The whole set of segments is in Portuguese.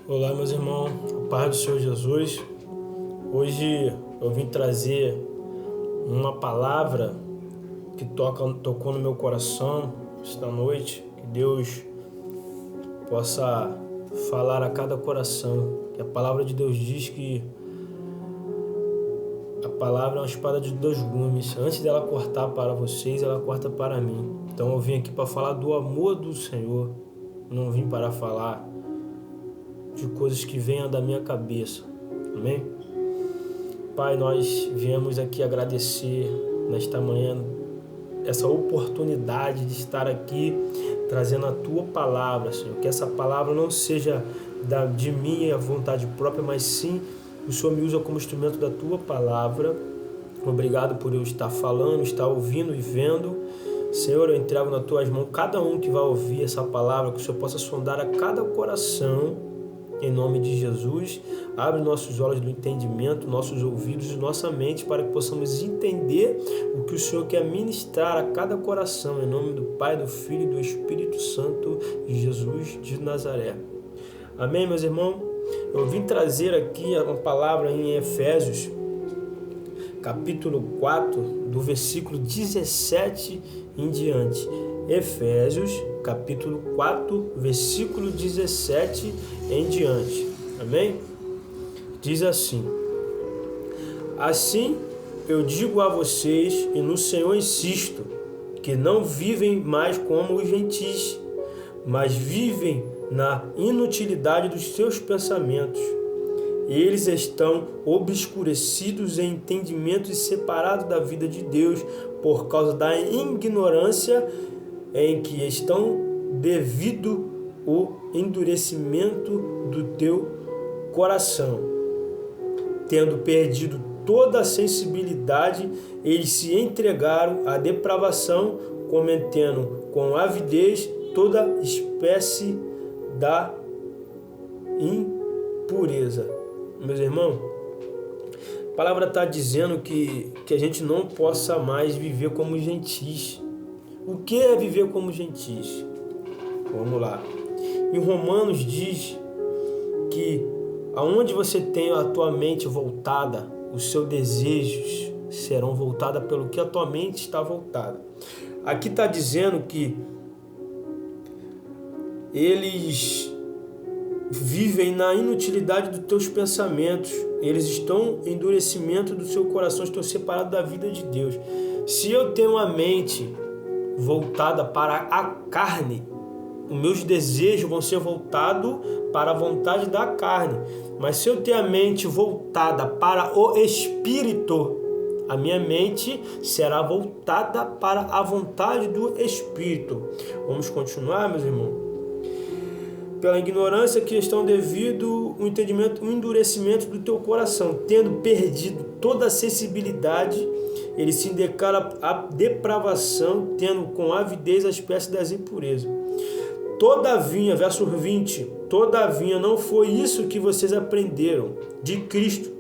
Olá, meus irmãos, a paz do Senhor Jesus. Hoje eu vim trazer uma palavra que tocou no meu coração esta noite. Que Deus possa falar a cada coração. Que a palavra de Deus diz que a palavra é uma espada de dois gumes. Antes dela cortar para vocês, ela corta para mim. Então eu vim aqui para falar do amor do Senhor. Não vim para falar de coisas que venham da minha cabeça. Amém? Pai, nós viemos aqui agradecer nesta manhã essa oportunidade de estar aqui trazendo a Tua palavra, Senhor. Que essa palavra não seja de minha vontade própria, mas sim o Senhor me usa como instrumento da Tua palavra. Obrigado por eu estar falando, estar ouvindo e vendo. Senhor, eu entrego nas Tuas mãos cada um que vai ouvir essa palavra, que o Senhor possa sondar a cada coração. Em nome de Jesus, abre nossos olhos do entendimento, nossos ouvidos e nossa mente para que possamos entender o que o Senhor quer ministrar a cada coração. Em nome do Pai, do Filho e do Espírito Santo, Jesus de Nazaré. Amém, meus irmãos? Eu vim trazer aqui uma palavra em Efésios, capítulo 4, do versículo 17 em diante. Efésios, capítulo 4, versículo 17 em diante. Amém? Diz assim: Assim eu digo a vocês, e no Senhor insisto, que não vivem mais como os gentis, mas vivem na inutilidade dos seus pensamentos. Eles estão obscurecidos em entendimento e separados da vida de Deus por causa da ignorância em que estão devido o endurecimento do teu coração. Tendo perdido toda a sensibilidade, eles se entregaram à depravação, cometendo com avidez toda espécie da impureza. Meus irmãos, a palavra está dizendo que a gente não possa mais viver como gentis. O que é viver como gentis? Vamos lá. Em Romanos diz que aonde você tem a tua mente voltada, os seus desejos serão voltados pelo que a tua mente está voltada. Aqui está dizendo que eles vivem na inutilidade dos teus pensamentos. Eles estão em endurecimento do seu coração, estão separados da vida de Deus. Se eu tenho a mente voltada para a carne, os meus desejos vão ser voltados para a vontade da carne. Mas se eu tenho a mente voltada para o Espírito, a minha mente será voltada para a vontade do Espírito. Vamos continuar, meus irmãos? Pela ignorância que estão devido o entendimento, o endurecimento do teu coração, tendo perdido toda a sensibilidade, ele se declara a depravação, tendo com avidez a espécie das impurezas. Todavia, verso 20, todavia não foi isso que vocês aprenderam de Cristo.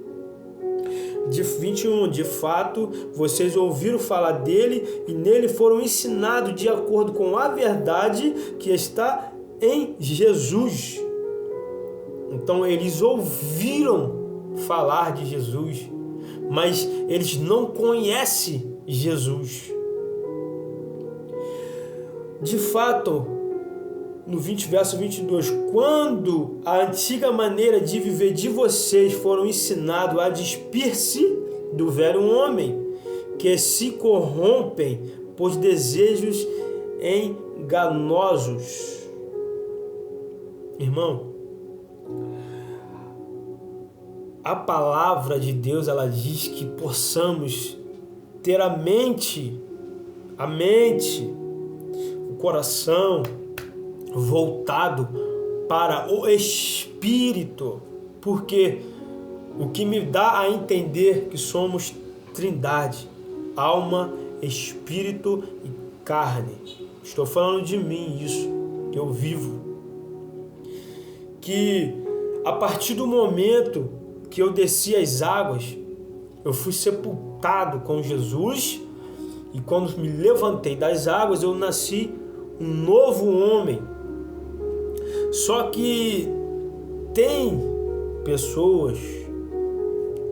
De 21, de fato, vocês ouviram falar dele e nele foram ensinados de acordo com a verdade que está em Jesus. Então eles ouviram falar de Jesus, mas eles não conhecem Jesus. De fato, no verso 22, quando a antiga maneira de viver de vocês foram ensinados a despir-se do velho homem, que se corrompem por desejos enganosos. Irmão, a palavra de Deus, ela diz que possamos ter a mente, o coração voltado para o Espírito, porque o que me dá a entender que somos trindade, alma, espírito e carne. Estou falando de mim, isso que eu vivo. Que a partir do momento que eu desci as águas, eu fui sepultado com Jesus, e quando me levantei das águas, eu nasci um novo homem. Só que tem pessoas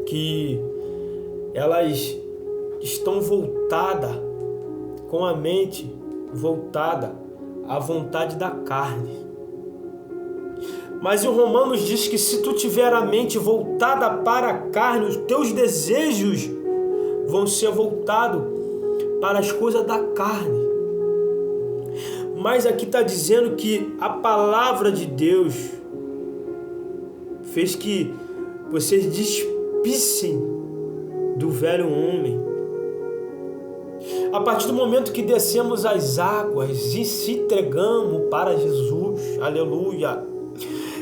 que elas estão voltadas, com a mente voltada à vontade da carne. Mas em Romanos diz que se tu tiver a mente voltada para a carne, os teus desejos vão ser voltados para as coisas da carne. Mas aqui está dizendo que a palavra de Deus fez que vocês despissem do velho homem. A partir do momento que descemos as águas e se entregamos para Jesus, aleluia,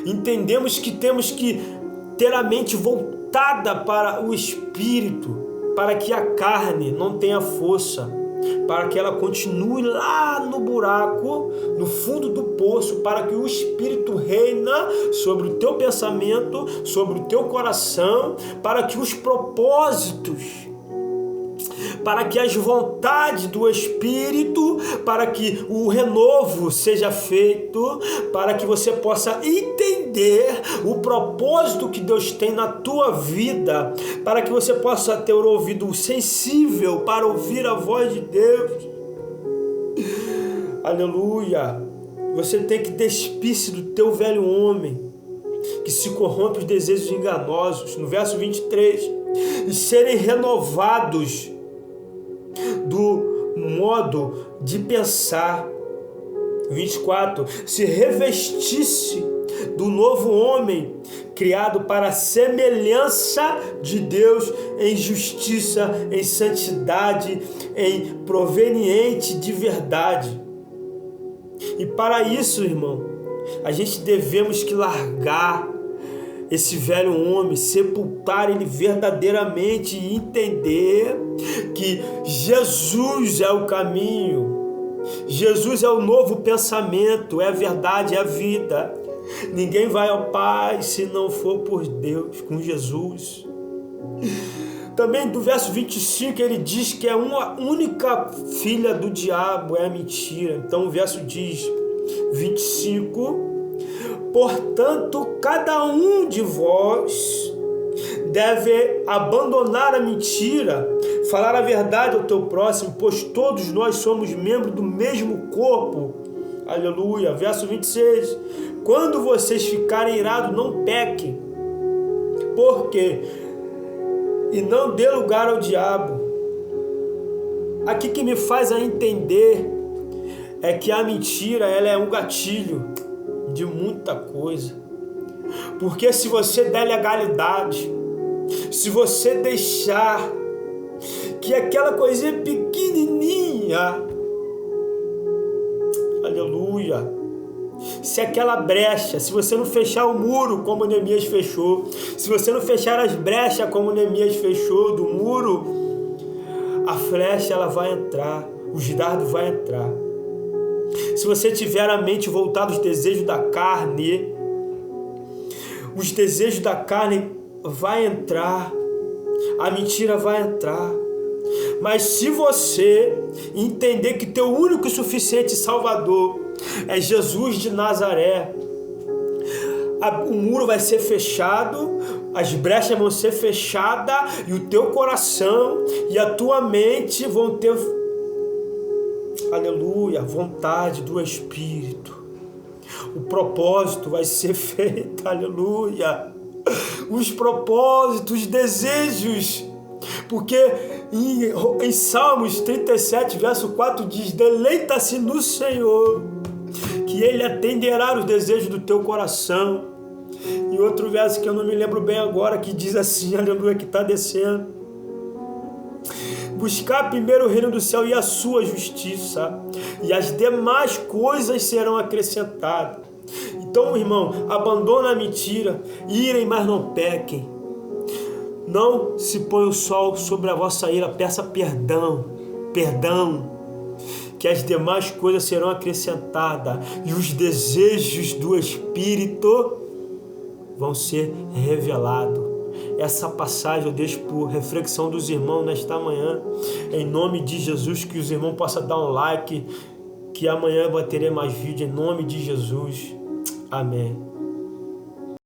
entendemos que temos que ter a mente voltada para o Espírito, para que a carne não tenha força, para que ela continue lá no buraco, no fundo do poço, para que o Espírito reina sobre o teu pensamento, sobre o teu coração, para que os propósitos, para que as vontades do Espírito, para que o renovo seja feito, para que você possa entender o propósito que Deus tem na tua vida, para que você possa ter o ouvido sensível para ouvir a voz de Deus. Aleluia! Você tem que despir-se do teu velho homem, que se corrompe os desejos enganosos. No verso 23, e serem renovados do modo de pensar. 24, se revestisse do novo homem, criado para a semelhança de Deus, em justiça, em santidade, em proveniente de verdade. E para isso, irmão, a gente devemos que largar esse velho homem, sepultar ele verdadeiramente e entender que Jesus é o caminho, Jesus é o novo pensamento, é a verdade, é a vida. Ninguém vai ao Pai se não for por Deus, com Jesus. Também do verso 25 ele diz que é uma única filha do diabo, é a mentira. Então o verso diz, 25, portanto, cada um de vós deve abandonar a mentira, falar a verdade ao teu próximo, pois todos nós somos membros do mesmo corpo. Aleluia. Verso 26. Quando vocês ficarem irados, não pequem. Por quê? E não dê lugar ao diabo. Aqui que me faz a entender é que a mentira, ela é um gatilho de muita coisa. Porque se você der legalidade, se você deixar que aquela coisinha pequenininha, aleluia, se aquela brecha, se você não fechar o muro como Neemias fechou, se você não fechar as brechas como Neemias fechou do muro, a flecha ela vai entrar, os dardos vão entrar. Se você tiver a mente voltada aos desejos da carne, os desejos da carne vai entrar, a mentira vai entrar. Mas se você entender que teu único e suficiente Salvador é Jesus de Nazaré, o muro vai ser fechado, as brechas vão ser fechadas e o teu coração e a tua mente vão ter, aleluia, vontade do Espírito. O propósito vai ser feito, aleluia. Os propósitos, os desejos. Porque em Salmos 37, verso 4 diz, deleita-se no Senhor, que Ele atenderá os desejos do teu coração. E outro verso que eu não me lembro bem agora, que diz assim, aleluia, que está descendo. Buscar primeiro o reino do céu e a sua justiça, e as demais coisas serão acrescentadas. Então, irmão, abandona a mentira, irem, mas não pequem. Não se põe o sol sobre a vossa ira, peça perdão, que as demais coisas serão acrescentadas, e os desejos do Espírito vão ser revelados. Essa passagem eu deixo por reflexão dos irmãos nesta manhã, em nome de Jesus, que os irmãos possam dar um like, que amanhã eu terei mais vídeo, em nome de Jesus, amém.